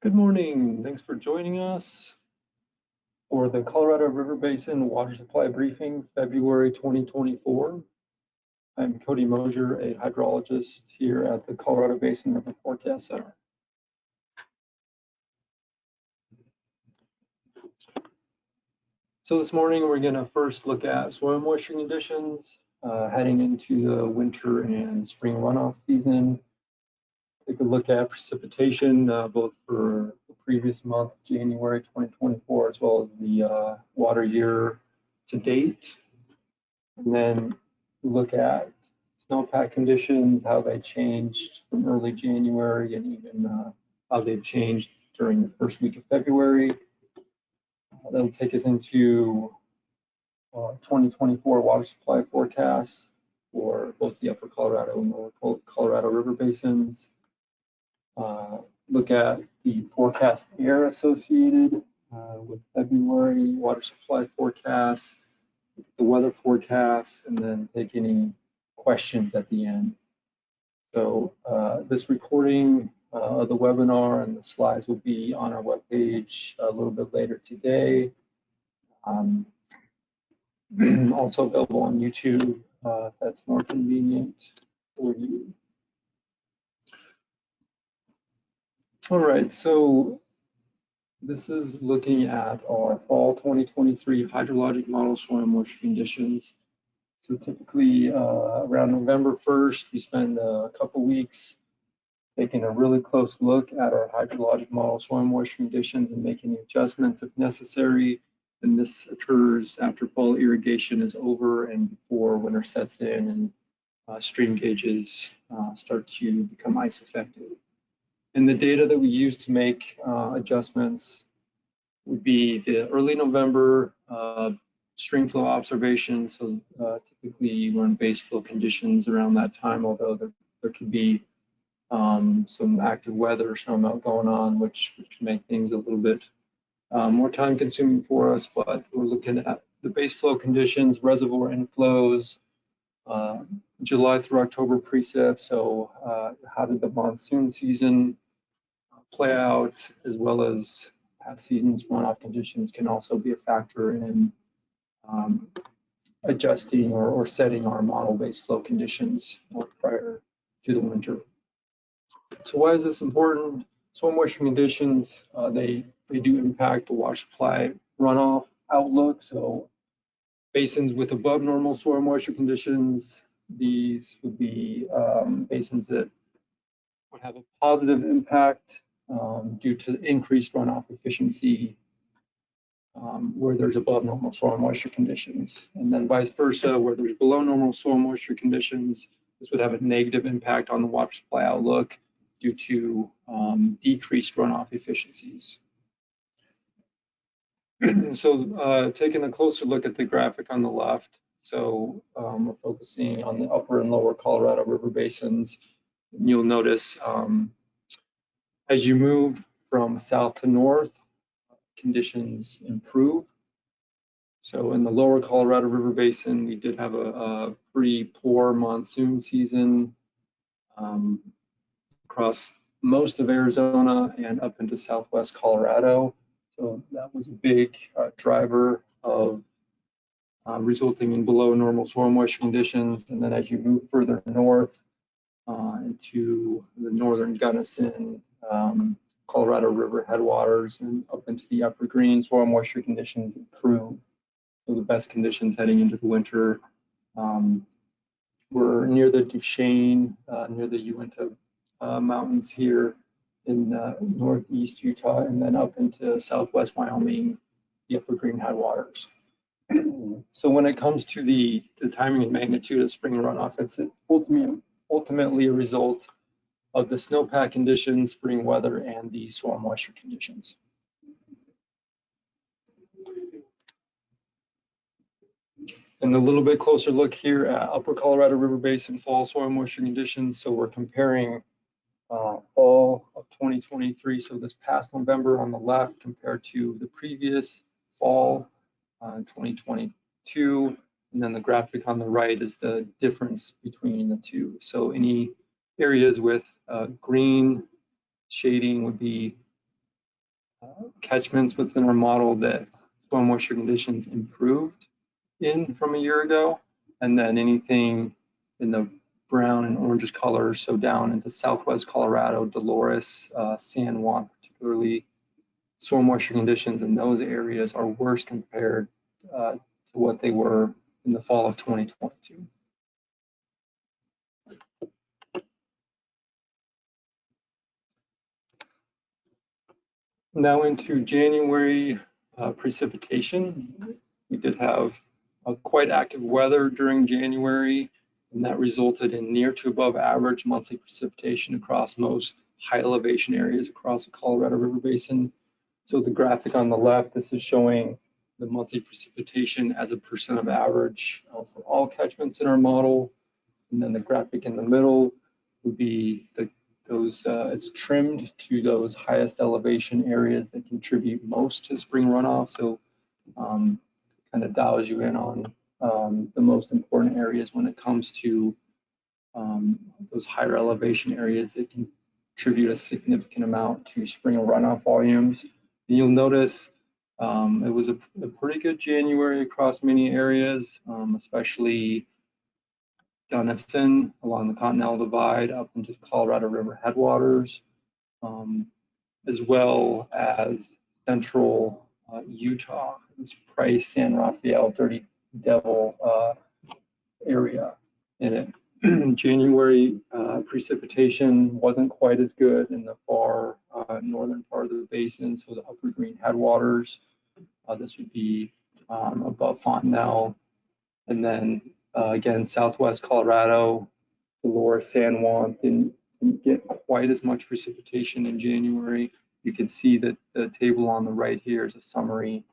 Good morning. Thanks for joining us for the Colorado River Basin Water Supply Briefing, February 2024. I'm Cody Mosier, a hydrologist here at the Colorado Basin River Forecast Center. So this morning, we're going to first look at soil moisture conditions heading into the winter and spring runoff season. Take a look at precipitation, both for the previous month, January 2024, as well as the water year to date. And then look at snowpack conditions, how they changed from early January, and even how they've changed during the first week of February. That'll take us into 2024 water supply forecasts for both the upper Colorado and lower Colorado River basins. Look at the forecast air associated with February water supply forecasts, the weather forecast, and then take any questions at the end. So this recording of the webinar and the slides will be on our webpage a little bit later today. Also available on YouTube if that's more convenient for you. All right, so this is looking at our fall 2023 hydrologic model soil moisture conditions. So typically around November 1st, we spend a couple weeks taking a really close look at our hydrologic model soil moisture conditions and making adjustments if necessary. And this occurs after fall irrigation is over and before winter sets in and stream gauges start to become ice affected. And the data that we use to make adjustments would be the early November stream flow observations. So typically we're in base flow conditions around that time, although there could be some active weather or snowmelt going on, which can make things a little bit more time consuming for us. But we're looking at the base flow conditions, reservoir inflows, July through October precip. So how did the monsoon season play out, as well as past seasons runoff conditions can also be a factor in adjusting or setting our model-based flow conditions prior to the winter. So why is this important? Soil moisture conditions, they do impact the water supply runoff outlook. So basins with above normal soil moisture conditions, these would be basins that would have a positive impact due to increased runoff efficiency where there's above normal soil moisture conditions. And then vice versa, where there's below normal soil moisture conditions, this would have a negative impact on the water supply outlook due to decreased runoff efficiencies. So taking a closer look at the graphic on the left, so we're focusing on the upper and lower Colorado River basins. You'll notice as you move from south to north, conditions improve. So in the lower Colorado River Basin, we did have a pretty poor monsoon season across most of Arizona and up into southwest Colorado. So that was a big driver of resulting in below normal soil moisture conditions. And then as you move further north into the northern Gunnison, Colorado River headwaters and up into the upper green, soil moisture conditions improve. So the best conditions heading into the winter were near the Duchesne, near the Uinta mountains here in northeast Utah, and then up into southwest Wyoming, the upper green headwaters. So when it comes to the timing and magnitude of spring runoff, it's ultimately a result of the snowpack conditions, spring weather, and the soil moisture conditions. And a little bit closer look here at upper Colorado River Basin fall soil moisture conditions. So we're comparing fall of 2023, so this past November on the left compared to the previous fall in 2022. And then the graphic on the right is the difference between the two. So any areas with green shading would be catchments within our model that soil moisture conditions improved in from a year ago, and then anything in the brown and orangish colors, so down into southwest Colorado, Dolores, San Juan particularly, soil moisture conditions in those areas are worse compared to what they were in the fall of 2022. Now into January precipitation. We did have quite active weather during January, and that resulted in near to above average monthly precipitation across most high elevation areas across the Colorado River Basin. So the graphic on the left, this is showing the monthly precipitation as a percent of average for all catchments in our model. And then the graphic in the middle would be it's trimmed to those highest elevation areas that contribute most to spring runoff. So kind of dials you in on the most important areas when it comes to those higher elevation areas that contribute a significant amount to spring runoff volumes. And you'll notice it was a pretty good January across many areas, especially Gunnison along the Continental Divide up into the Colorado River headwaters, as well as central Utah, this Price, San Rafael, Dirty Devil area. And January precipitation wasn't quite as good in the far northern part of the basin, so the Upper Green headwaters. This would be above Fontenelle, and then again, southwest Colorado, Dolores, San Juan didn't get quite as much precipitation in January. You can see that the table on the right here is a summary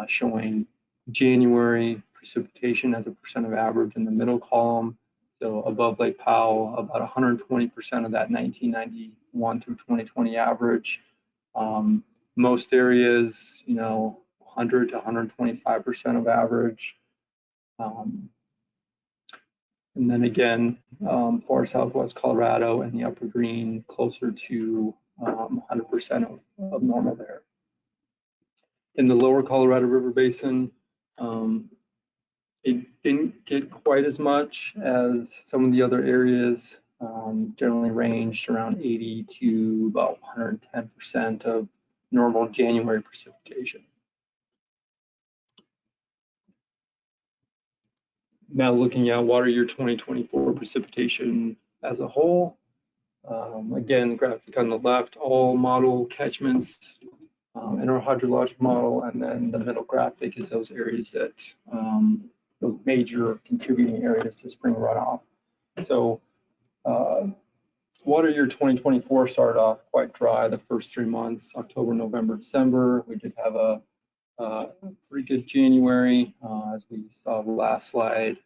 showing January precipitation as a percent of average in the middle column. So above Lake Powell, about 120% of that 1991 through 2020 average. Most areas, 100 to 125% of average. And then again, far southwest Colorado and the Upper Green closer to 100% of normal there. In the lower Colorado River Basin, it didn't get quite as much as some of the other areas, generally ranged around 80 to about 110% of normal January precipitation. Now looking at water year 2024 precipitation as a whole, again, the graphic on the left, all model catchments in our hydrologic model, and then the middle graphic is those areas that, those major contributing areas to spring runoff. So water year 2024 started off quite dry the first 3 months, October, November, December. We did have a pretty good January, as we saw the last slide.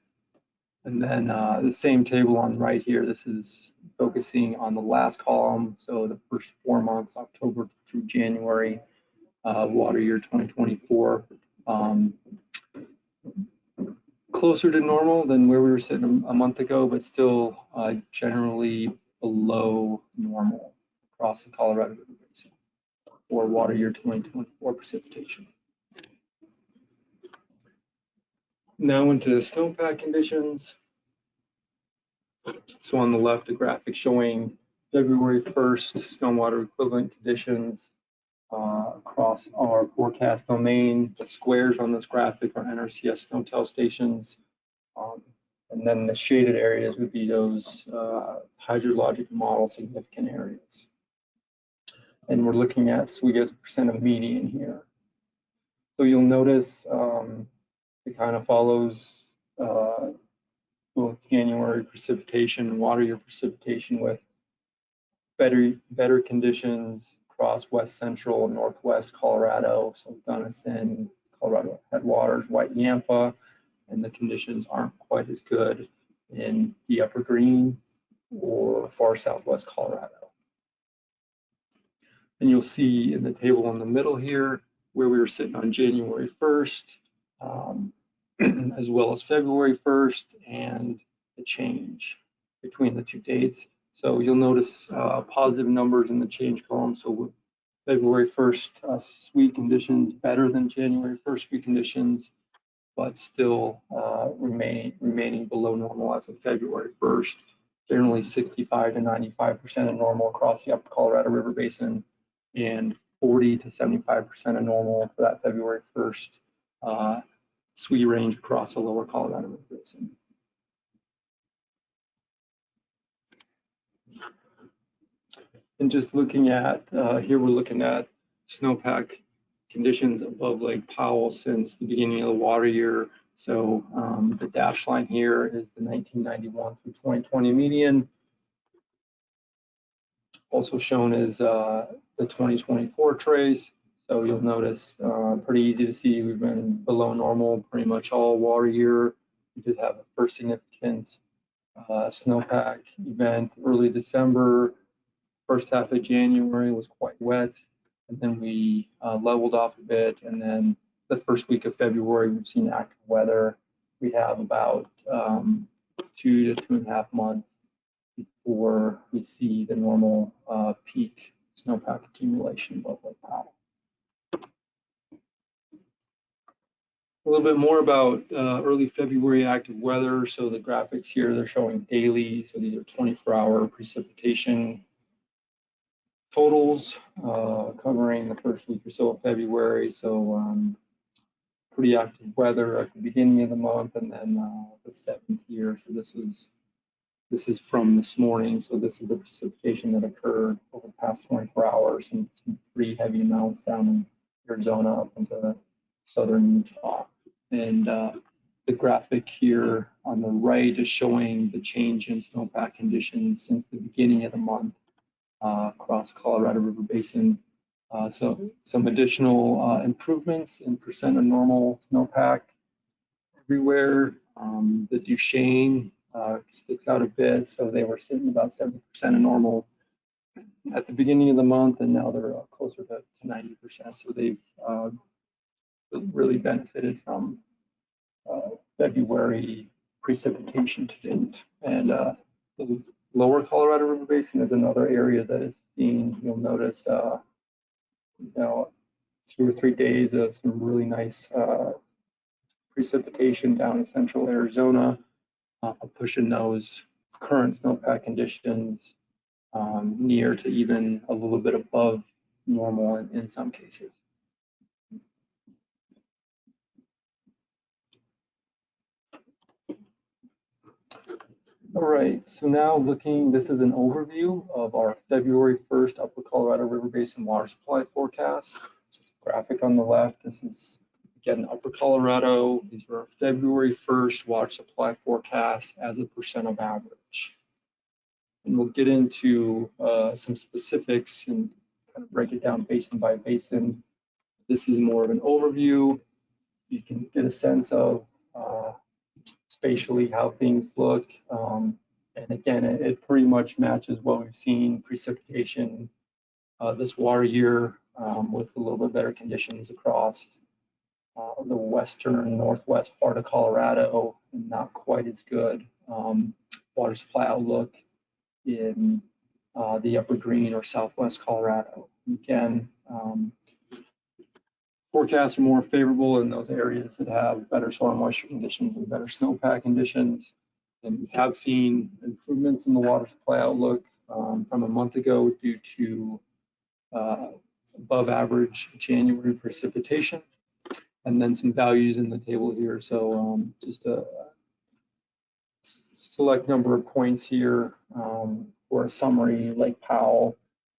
And then the same table on the right here, this is focusing on the last column. So the first 4 months, October through January, water year 2024. Closer to normal than where we were sitting a month ago, but still generally below normal across the Colorado River Basin for water year 2024 precipitation. Now into snowpack conditions. So on the left, a graphic showing February 1st snowwater equivalent conditions across our forecast domain. The squares on this graphic are NRCS SNOWTEL stations. And then the shaded areas would be those hydrologic model significant areas. And we're looking at SWIG as a percent of median here. So you'll notice it kind of follows both January precipitation and water year precipitation with better conditions across west central and northwest Colorado, so Gunnison, Colorado headwaters, White Yampa, and the conditions aren't quite as good in the Upper Green or far southwest Colorado. And you'll see in the table in the middle here where we were sitting on January 1st, as well as February 1st, and the change between the two dates. So you'll notice positive numbers in the change column. So February 1st sweet conditions better than January 1st sweet conditions, but still remaining below normal as of February 1st. Generally 65 to 95% of normal across the upper Colorado River Basin, and 40 to 75% of normal for that February 1st sweet range across the lower Colorado River Basin. And just looking at, here we're looking at snowpack conditions above Lake Powell since the beginning of the water year. So the dashed line here is the 1991 through 2020 median. Also shown is the 2024 trace. So you'll notice pretty easy to see we've been below normal pretty much all water year. We did have a first significant snowpack event early December. First half of January was quite wet, and then we leveled off a bit. And then the first week of February, we've seen active weather. We have about 2 to 2.5 months before we see the normal peak snowpack accumulation above Lake Powell. A little bit more about early February active weather. So the graphics here, they're showing daily. So these are 24-hour precipitation totals covering the first week or so of February. So pretty active weather at the beginning of the month, and then the 7th here. So this is from this morning. So this is the precipitation that occurred over the past 24 hours, and some pretty heavy amounts down in Arizona up into southern Utah. And the graphic here on the right is showing the change in snowpack conditions since the beginning of the month across Colorado River Basin. So some additional improvements in percent of normal snowpack everywhere. The Duchesne sticks out a bit. So they were sitting about 70% of normal at the beginning of the month, and now they're closer to 90%. So they've really benefited from February precipitation to date. And the lower Colorado River Basin is another area that is seeing, you'll notice, 2 or 3 days of some really nice precipitation down in central Arizona, pushing those current snowpack conditions near to even a little bit above normal in some cases. All right, so now looking, this is an overview of our February 1st Upper Colorado River Basin water supply forecast. So graphic on the left, this is again Upper Colorado. These are our February 1st water supply forecast as a percent of average. And we'll get into some specifics and kind of break it down basin by basin. This is more of an overview. You can get a sense of spatially how things look. And again, it pretty much matches what we've seen precipitation this water year with a little bit better conditions across the western northwest part of Colorado, and not quite as good water supply outlook in the upper green or southwest Colorado. Again, forecasts are more favorable in those areas that have better soil moisture conditions and better snowpack conditions. And we have seen improvements in the water supply outlook from a month ago due to above average January precipitation, and then some values in the table here. So just a select number of points here for a summary. Lake Powell,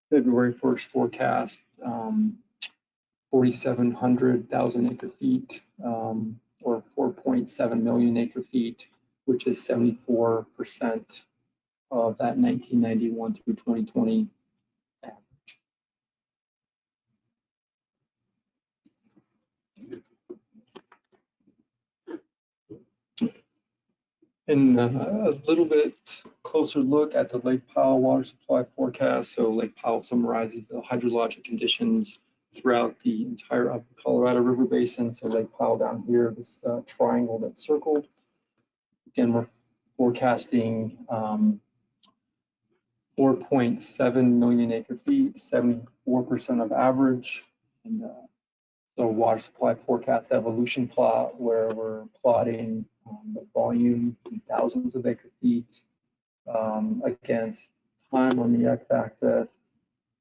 February 1st forecast, 4,700,000 acre feet, or 4.7 million acre feet, which is 74% of that 1991 through 2020 average. And a little bit closer look at the Lake Powell water supply forecast. So Lake Powell summarizes the hydrologic conditions throughout the entire upper Colorado River Basin. So Lake Powell down here, this triangle that's circled. Again, we're forecasting 4 4.7 million acre feet, 74% of average. And so water supply forecast evolution plot where we're plotting the volume in thousands of acre feet against time on the x-axis.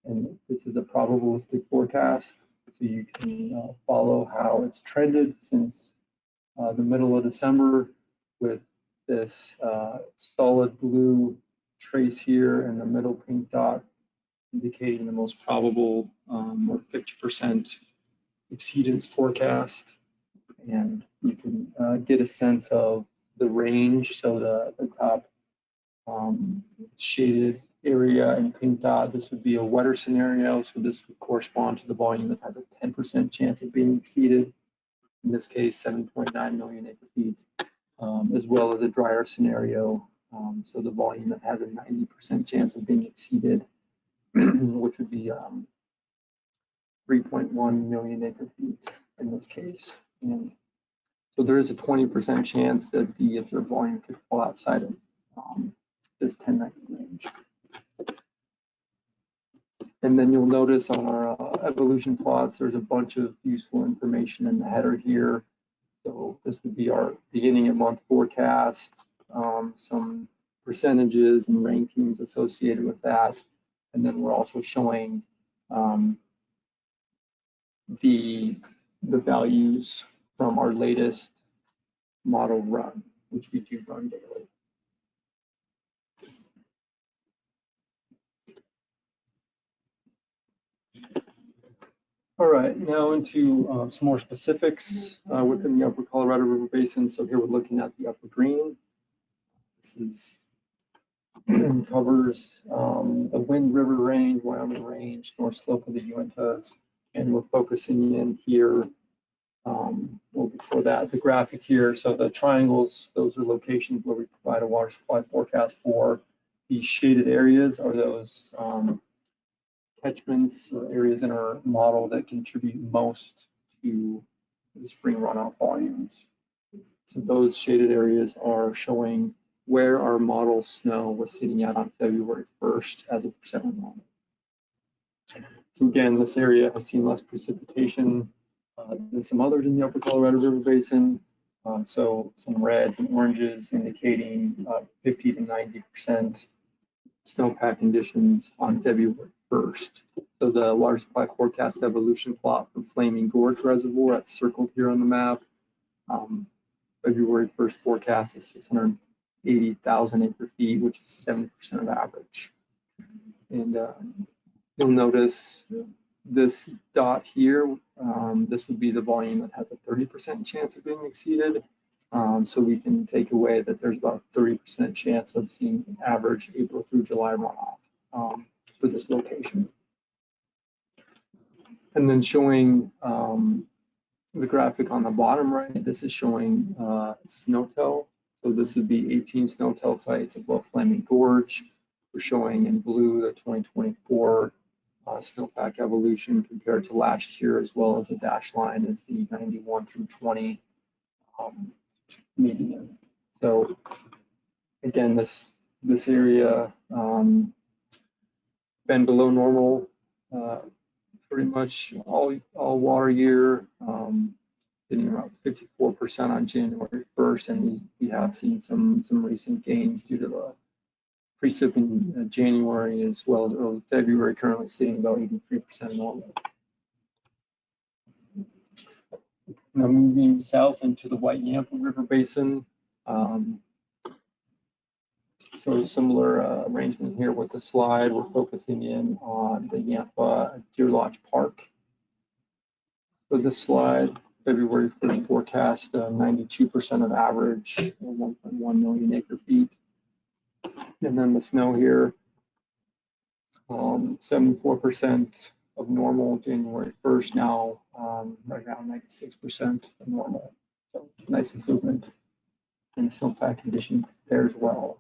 And this is a probabilistic forecast. So you can follow how it's trended since the middle of December with this solid blue trace here and the middle pink dot indicating the most probable or 50% exceedance forecast. And you can get a sense of the range. So the top shaded area and pink dot, this would be a wetter scenario. So this would correspond to the volume that has a 10% chance of being exceeded. In this case, 7.9 million acre feet, as well as a drier scenario. So the volume that has a 90% chance of being exceeded, which would be 3.1 million acre feet in this case. And so there is a 20% chance that the observed volume could fall outside of this 1090 range. And then you'll notice on our evolution plots, there's a bunch of useful information in the header here. So this would be our beginning of month forecast, some percentages and rankings associated with that. And then we're also showing the values from our latest model run, which we do run daily. All right, now into some more specifics within the Upper Colorado River Basin. So here we're looking at the upper green. This is covers the Wind River Range, Wyoming Range, North Slope of the Uintas, and we're focusing in here. Well, before that, the graphic here. So the triangles, those are locations where we provide a water supply forecast for. These shaded areas are those catchments or areas in our model that contribute most to the spring runoff volumes. So those shaded areas are showing where our model snow was sitting at on February 1st as a percent of normal. So again, this area has seen less precipitation than some others in the Upper Colorado River Basin. So some reds and oranges indicating 50 to 90% snowpack conditions on February 1st. So the water supply forecast evolution plot for Flaming Gorge Reservoir, that's circled here on the map. February 1st forecast is 680,000 acre feet, which is 70% of average. And you'll notice this dot here, this would be the volume that has a 30% chance of being exceeded. So we can take away that there's about a 30% chance of seeing average April through July runoff for this location. And then showing the graphic on the bottom right, this is showing snowtail. So this would be 18 snowtail sites above Flaming Gorge. We're showing in blue the 2024 snowpack evolution compared to last year, as well as the dashed line is the 91 through 20 median. So again, this area been below normal pretty much all water year, sitting around 54% on January 1st, and we have seen some recent gains due to the precip in January as well as early February, currently sitting about 83% normal. Now moving south into the White Yampa River Basin. So similar arrangement here with the slide. We're focusing in on the Yampa Deer Lodge Park. For this slide, February 1st forecast, 92% of average, 1.1 million acre feet. And then the snow here, 74% of normal January 1st, now right around 96% of normal. So nice improvement in snowpack conditions there as well.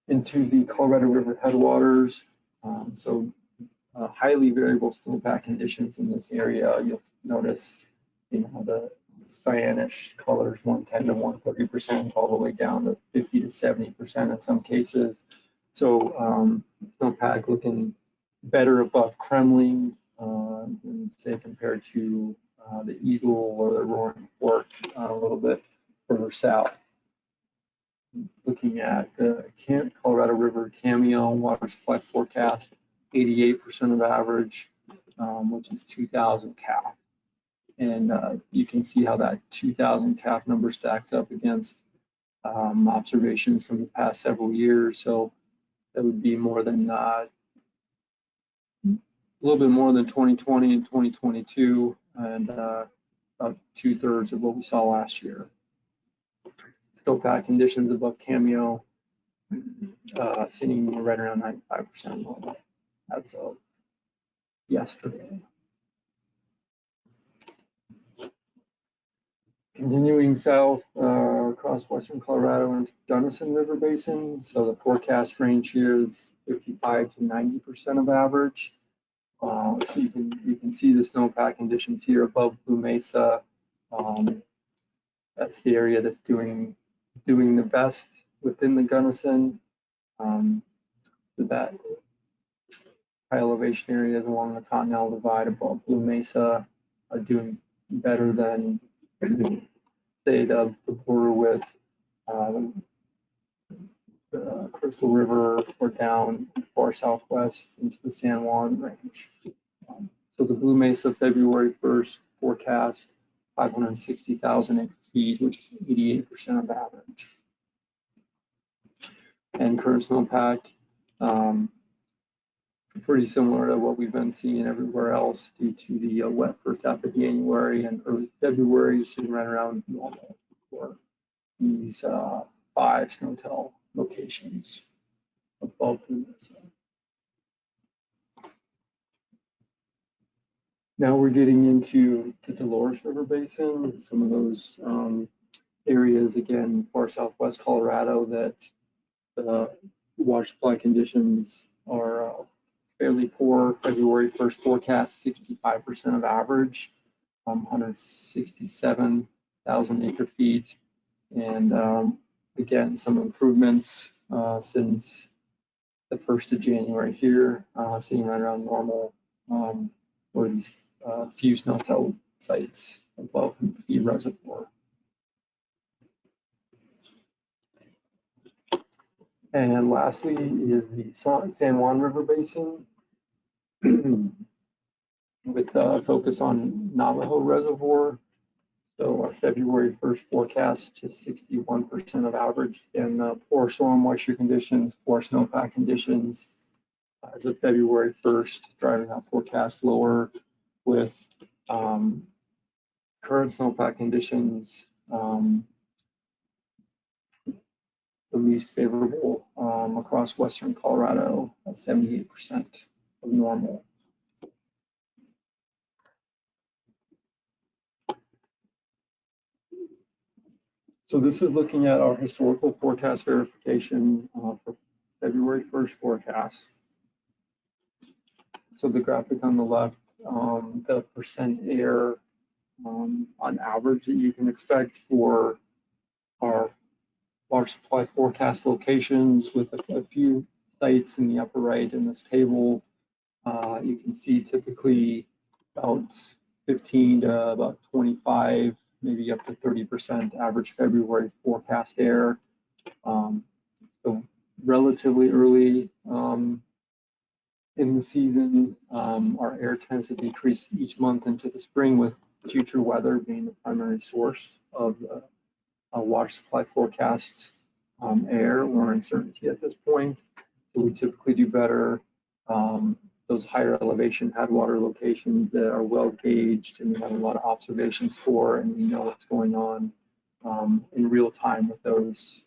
Into the Colorado River headwaters, highly variable snowpack conditions in this area. You'll notice, the cyanish colors, 110 to 130%, all the way down to 50 to 70% in some cases. So snowpack looking better above Kremling, and say compared to the Eagle or the Roaring Fork, a little bit further south. Looking at the Colorado River Cameo water supply forecast, 88% of average, which is 2,000 calf. And you can see how that 2,000 calf number stacks up against observations from the past several years. So that would be more than a little bit more than 2020 and 2022, and about 2/3 of what we saw last year. Snowpack conditions above Cameo, sitting right around 95% level as of yesterday. Continuing south across western Colorado into Gunnison River Basin. So the forecast range here is 55 to 90% of average. So you can see the snowpack conditions here above Blue Mesa. That's the area that's doing the best within the Gunnison. So that high elevation areas along the Continental Divide above Blue Mesa are doing better than, say, the border with the Crystal River or down far southwest into the San Juan range. So the Blue Mesa February 1st forecast, 560,000 feet, which is 88% of average. And current snowpack, pretty similar to what we've been seeing everywhere else due to the wet first half of January and early February, sitting right around normal for these 5 snowtail locations above Blue Mesa. Now we're getting into the Dolores River Basin, some of those areas, again, far southwest Colorado, that the water supply conditions are fairly poor. February 1st forecast, 65% of average, 167,000 acre feet. And again, some improvements since the 1st of January here, sitting right around normal for these few snowtail sites above the reservoir. And lastly is the San Juan River Basin with a focus on Navajo Reservoir. So our February 1st forecast, just 61% of average, and poor soil moisture conditions, poor snowpack conditions as of February 1st, driving that forecast lower with current snowpack conditions the least favorable across western Colorado at 78% of normal. So this is looking at our historical forecast verification for February 1st forecast. So the graphic on the left, the percent error on average that you can expect for our water supply forecast locations, with a few sites in the upper right in this table. You can see typically about 15 to about 25, maybe up to 30% average February forecast error. So relatively early in the season, our error tends to decrease each month into the spring, with future weather being the primary source of the water supply forecast error or uncertainty at this point. So we typically do better those higher elevation headwater locations that are well gauged and we have a lot of observations for, and we know what's going on in real time with those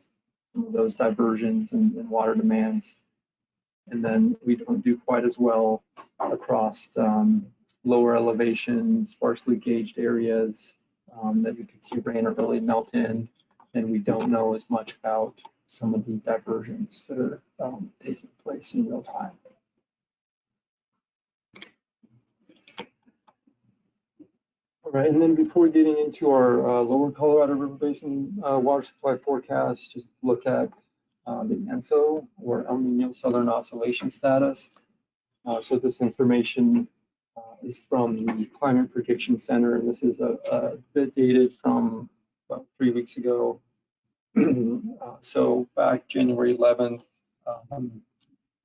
diversions and water demands. And then we don't do quite as well across lower elevations, sparsely gauged areas that we can see rain or really melt in, and we don't know as much about some of the diversions that are taking place in real time. All right, and then before getting into our lower Colorado River Basin water supply forecast, just look at the ENSO, or El Nino Southern Oscillation Status. So this information is from the Climate Prediction Center, and this is a bit dated from about 3 weeks ago. So back January 11th,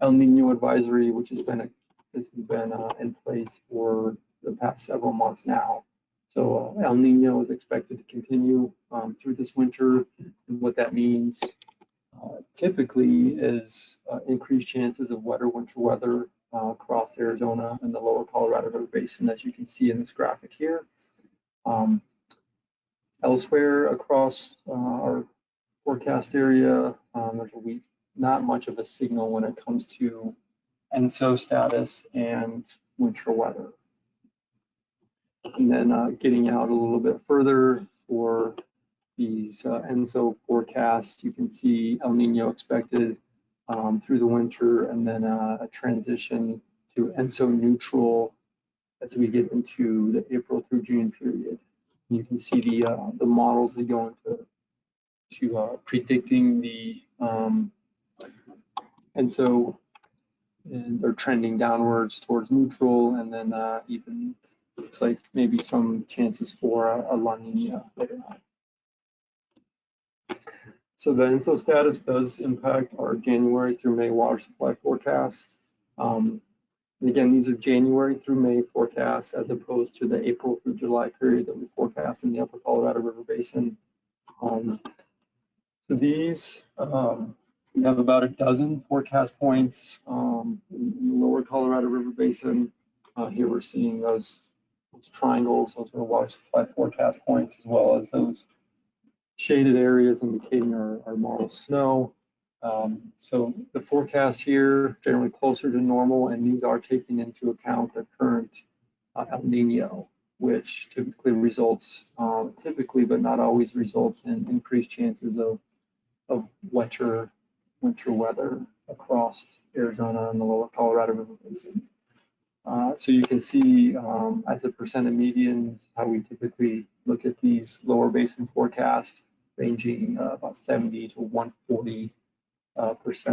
El Nino advisory, which has been in place for the past several months now. So El Nino is expected to continue through this winter, and what that means typically is increased chances of wetter winter weather across Arizona and the lower Colorado River Basin, as you can see in this graphic here. Elsewhere across our forecast area, there's not much of a signal when it comes to ENSO status and winter weather. And then getting out a little bit further for these ENSO forecasts, you can see El Nino expected through the winter, and then a transition to ENSO neutral as we get into the April through June period. You can see the models that go into predicting the ENSO, and they're trending downwards towards neutral, and then even looks like maybe some chances for a La Nina later on. So the ENSO status does impact our January through May water supply forecast. And again, these are January through May forecasts as opposed to the April through July period that we forecast in the upper Colorado River Basin. So these, we have about a dozen forecast points in the lower Colorado River Basin. Here we're seeing those triangles, those are water supply forecast points, as well as those shaded areas indicating our model snow. So the forecast here generally closer to normal, and these are taking into account the current El Nino, which typically results, but not always results in increased chances of wetter winter weather across Arizona and the lower Colorado River Basin. So you can see as a percent of medians, how we typically look at these lower basin forecasts, ranging about 70 to 140%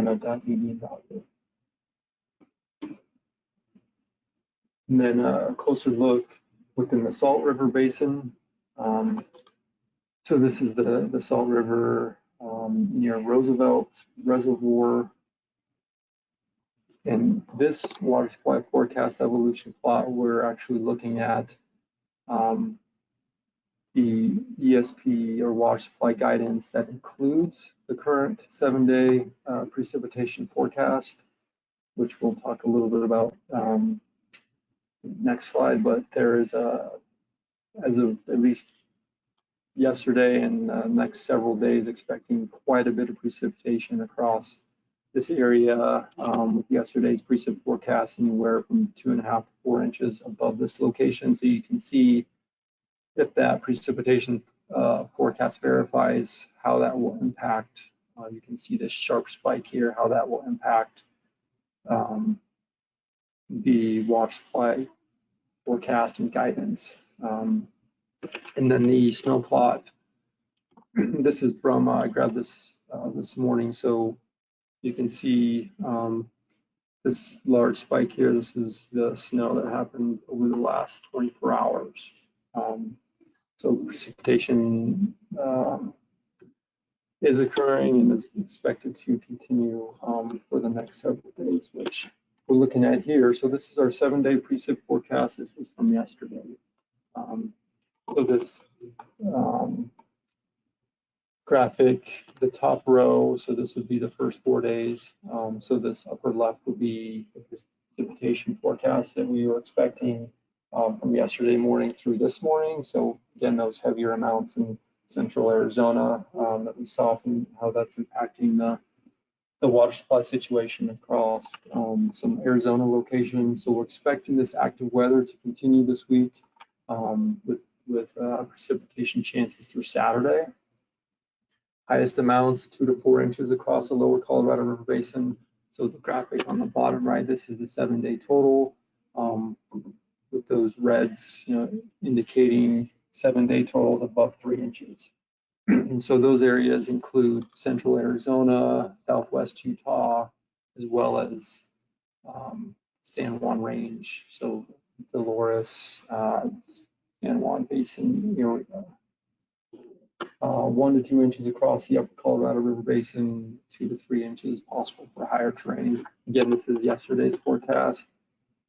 of that median value. And then a closer look within the Salt River Basin. So this is the Salt River near Roosevelt Reservoir. And this water supply forecast evolution plot, we're actually looking at the ESP, or water supply guidance, that includes the current 7-day precipitation forecast, which we'll talk a little bit about next slide. But there is as of at least yesterday and next several days, expecting quite a bit of precipitation across this area, with yesterday's precip forecast anywhere from 2.5 to 4 inches above this location. So you can see if that precipitation forecast verifies, how that will impact. You can see this sharp spike here, how that will impact the water supply forecast and guidance. And then the snow plot. This is from, I grabbed this this morning, so you can see this large spike here. This is the snow that happened over the last 24 hours. So precipitation is occurring and is expected to continue for the next several days, which we're looking at here. So this is our 7-day precip forecast. This is from yesterday. So this graphic, the top row, so this would be the first 4 days. So this upper left would be the precipitation forecast that we were expecting from yesterday morning through this morning. So again, those heavier amounts in central Arizona that we saw, from how that's impacting the water supply situation across some Arizona locations. So we're expecting this active weather to continue this week with precipitation chances through Saturday. Highest amounts 2 to 4 inches across the lower Colorado River Basin. So the graphic on the bottom right, this is the 7-day total. with those reds, indicating 7-day totals above 3 inches. And so those areas include central Arizona, southwest Utah, as well as San Juan Range. So Dolores, San Juan Basin, 1 to 2 inches across the upper Colorado River Basin, 2 to 3 inches possible for higher terrain. Again, this is yesterday's forecast.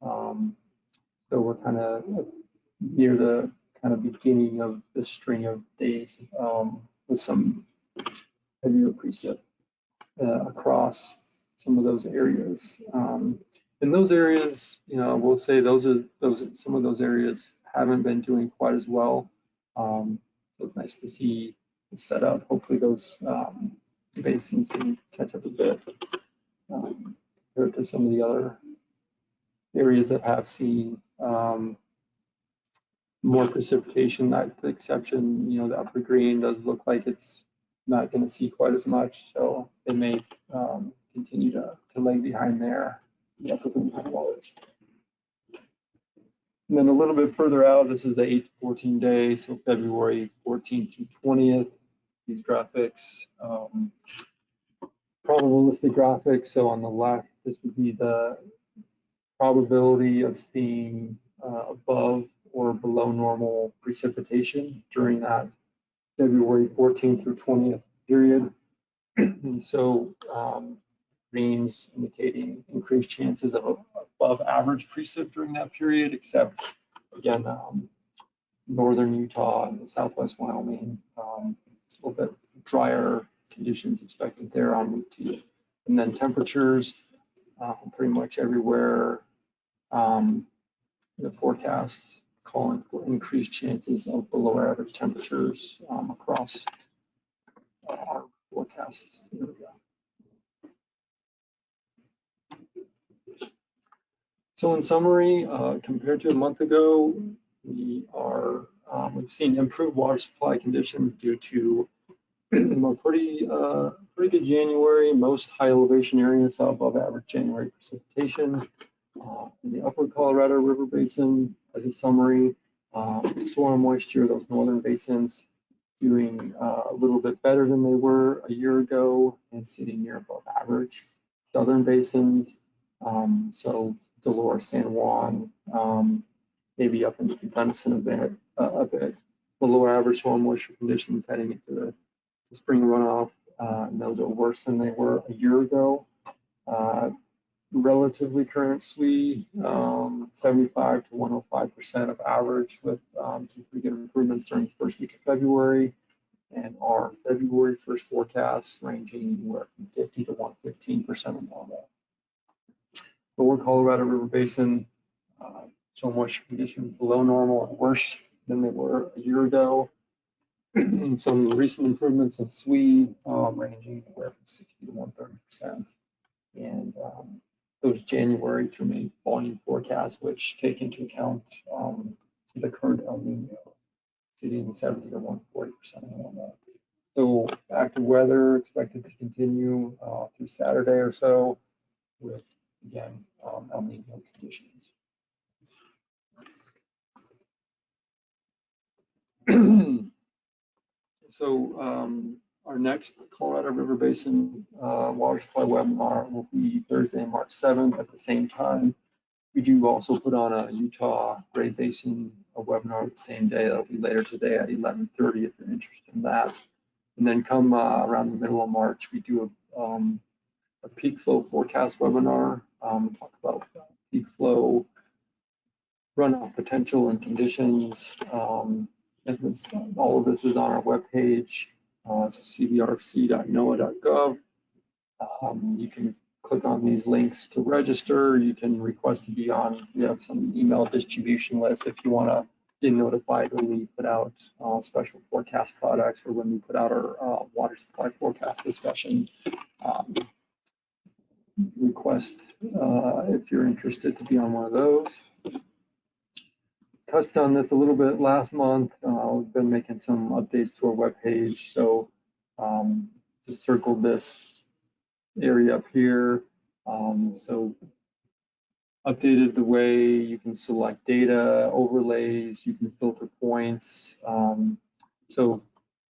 So we're kind of near the kind of beginning of the string of days with some heavier precip across some of those areas. In those areas, we'll say some of those areas haven't been doing quite as well. So it's nice to see the setup. Hopefully those basins can catch up a bit compared to some of the other areas that have seen more precipitation. That the exception, the upper green does look like it's not going to see quite as much, so they may continue to lag behind there. The upper green waters. And then a little bit further out, this is the 8 to 14 day, so February 14th through 20th. These graphics, probabilistic graphics. So on the left, this would be the probability of seeing above or below normal precipitation during that February 14th through 20th period. And so greens indicating increased chances of above average precip during that period, except again, northern Utah and southwest Wyoming, a little bit drier conditions expected there on route 2. And then temperatures pretty much everywhere. The forecasts calling for increased chances of below average temperatures across our forecasts. Here we go. So in summary, compared to a month ago, we've seen improved water supply conditions due to a pretty good January. Most high elevation areas saw above average January precipitation. In the upper Colorado River Basin, as a summary, soil moisture, those northern basins doing a little bit better than they were a year ago and sitting near above average. Southern basins, so Dolores, San Juan, maybe up into Basin a bit below average soil moisture conditions heading into the spring runoff. And those are worse than they were a year ago. Relatively current SWE, 75 to 105% of average, with some pretty good improvements during the first week of February. And our February 1st forecast ranging anywhere from 50 to 115% of normal. Lower Colorado River Basin, soil moisture conditions below normal and worse than they were a year ago. And some recent improvements in SWE ranging anywhere from 60 to 130%. And those January through May volume forecasts, which take into account the current El Nino, sitting 70 to 140% of normal. So active weather expected to continue through Saturday or so, with again El Nino conditions. So our next Colorado River Basin water supply webinar will be Thursday, March 7th at the same time. We do also put on a Utah Great Basin webinar the same day. That'll be later today at 11:30 if you're interested in that. And then come around the middle of March, we do a peak flow forecast webinar. Talk about peak flow, runoff potential and conditions. All of this is on our webpage. It's cbrfc.noaa.gov. You can click on these links to register. You can request to be on. We have some email distribution lists if you want to get notified when we put out special forecast products or when we put out our water supply forecast discussion. Request if you're interested to be on one of those. Touched on this a little bit last month. We've been making some updates to our webpage, so just circled this area up here. So updated the way you can select data, overlays, you can filter points. So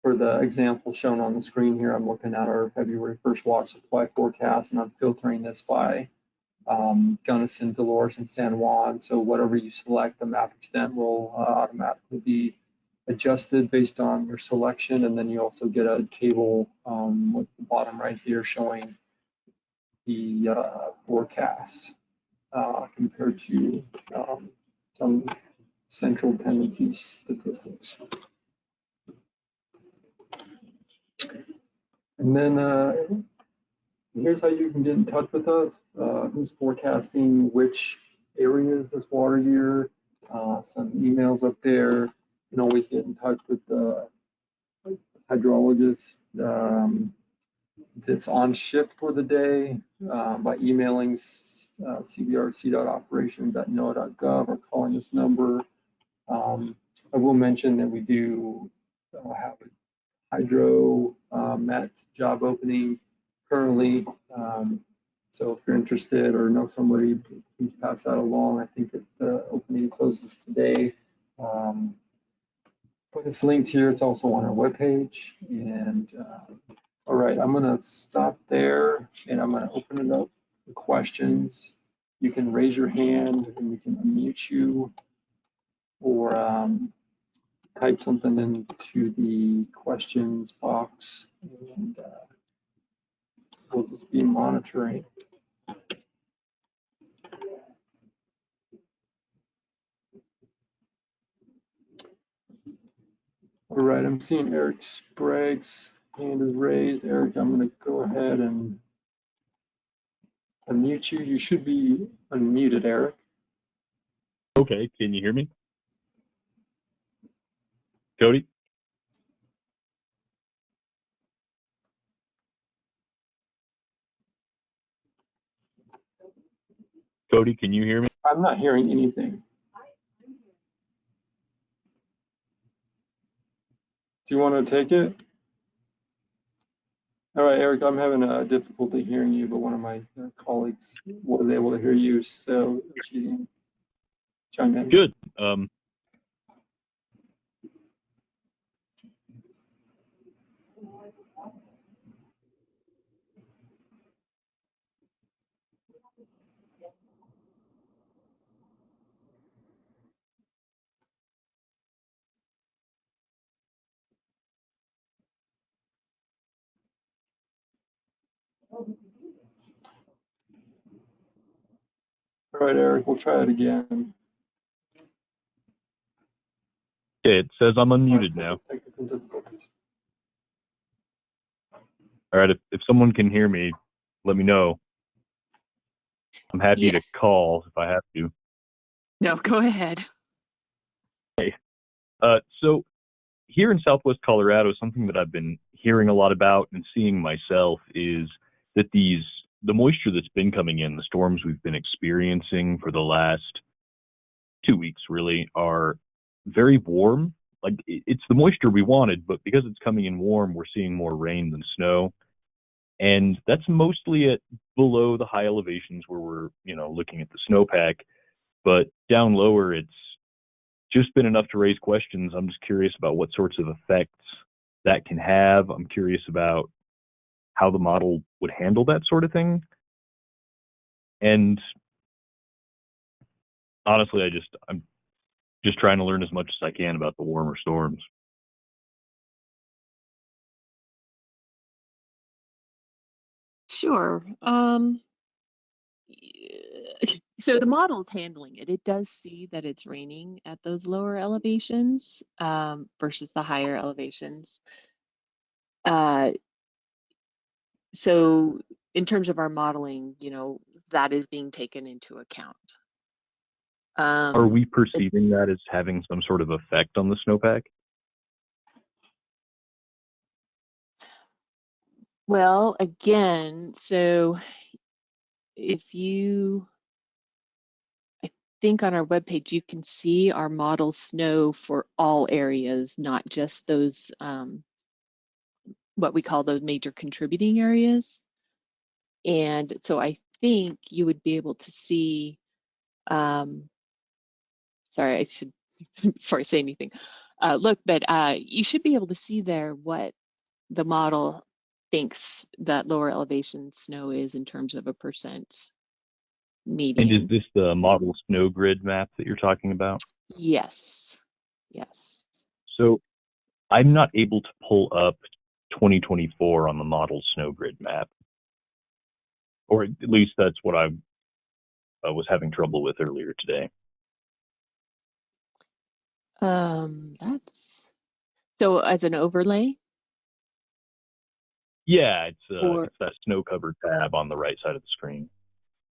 for the example shown on the screen here, I'm looking at our February 1st water supply forecast, and I'm filtering this by Gunnison, Dolores, and San Juan. So whatever you select, the map extent will automatically be adjusted based on your selection. And then you also get a table with the bottom right here showing the forecast compared to some central tendency statistics. And then here's how you can get in touch with us. Who's forecasting which areas this water year? Some emails up there. You can always get in touch with the hydrologist that's on shift for the day by emailing cbrfc.operations@noaa.gov or calling this number. I will mention that we do have a hydro met job opening currently. So if you're interested or know somebody, please pass that along. I think that the opening closes today. But it's linked here. It's also on our webpage. And all right, I'm going to stop there and I'm going to open it up for questions. You can raise your hand and we can unmute you or type something into the questions box, and we'll just be monitoring. All right, I'm seeing Eric Sprague's hand is raised. Eric, I'm going to go ahead and unmute you. You should be unmuted, Eric. Okay, can you hear me? Cody? Cody, can you hear me? I'm not hearing anything. Do you want to take it? All right, Eric, I'm having a difficulty hearing you, but one of my colleagues was able to hear you, so she can chime in. Good. All right, Eric, we'll try it again. Okay, it says I'm unmuted now. Technical difficulties. All right, if someone can hear me, let me know. I'm happy to call if I have to. No, go ahead. Okay. So here in Southwest Colorado, something that I've been hearing a lot about and seeing myself is that the moisture that's been coming in, the storms we've been experiencing for the last 2 weeks really, are very warm. Like it's the moisture we wanted, but because it's coming in warm, we're seeing more rain than snow. And that's mostly at below the high elevations where we're, looking at the snowpack. But down lower, it's just been enough to raise questions. I'm just curious about what sorts of effects that can have. I'm curious about how the model would handle that sort of thing. And honestly, I'm just trying to learn as much as I can about the warmer storms. Sure. So the model's handling it. It does see that it's raining at those lower elevations versus the higher elevations. So in terms of our modeling, that is being taken into account. Are we perceiving that as having some sort of effect on the snowpack? Well, again, so I think on our webpage, you can see our model snow for all areas, not just those, what we call those major contributing areas. And so I think you would be able to see Sorry, I should, before I say anything, look, but you should be able to see there what the model thinks that lower elevation snow is in terms of a percent And median. is this the model snow grid map that you're talking about? Yes, yes. So I'm not able to pull up 2024 on the model snow grid map, or at least that's what I was having trouble with earlier today. That's so as an overlay, Yeah, or it's that snow covered tab on the right side of the screen.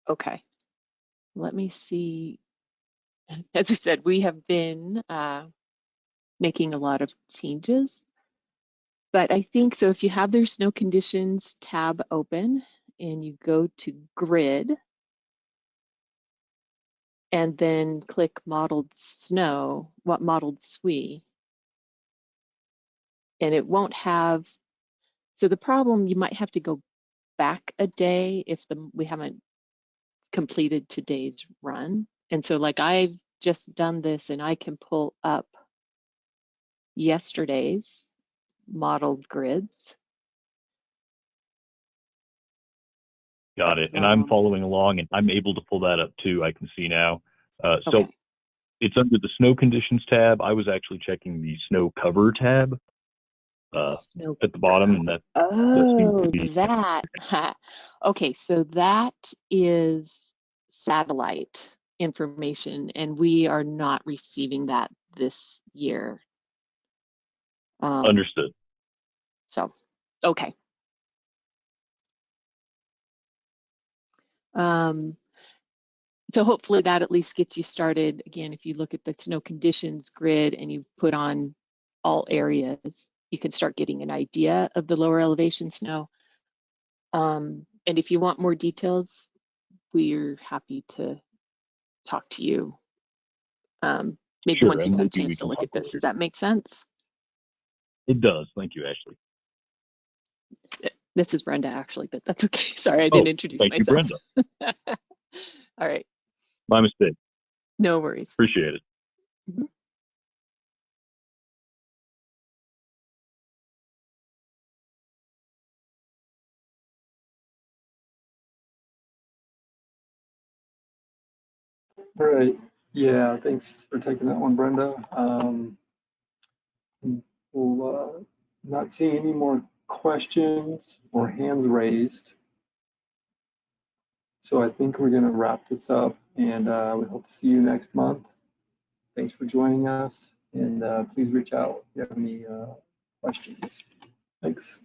okay. Let me see. As I said, we have been making a lot of changes, but I think so. If you have their snow conditions tab open and you go to grid and then click modeled snow, what modeled SWE, and it won't have. So the problem, you might have to go back a day if we haven't completed today's run. And so like I've just done this and I can pull up yesterday's modeled grids. Got it. And I'm following along, and I'm able to pull that up too. I can see now. So Okay. it's under the snow conditions tab. I was actually checking the snow cover tab Snow at the bottom, and that seems to be that. Okay, so that is satellite information, and we are not receiving that this year. understood. So, okay. So hopefully that at least gets you started. Again, if you look at the snow conditions grid and you put on all areas, you can start getting an idea of the lower elevation snow. And if you want more details, we're happy to talk to you. Maybe Sure, once and you've had a maybe we chance to can look talk at this. later. Does that make sense? It does. Thank you, Ashley. This is Brenda, actually, but that's okay. Sorry, I didn't introduce thank myself. you, Brenda. All right. My mistake. No worries. Appreciate it. Mm-hmm. All right. Yeah, thanks for taking that one, Brenda. We'll not seeing any more questions or hands raised. So I think we're going to wrap this up, and we hope to see you next month. Thanks for joining us, and please reach out if you have any questions. Thanks.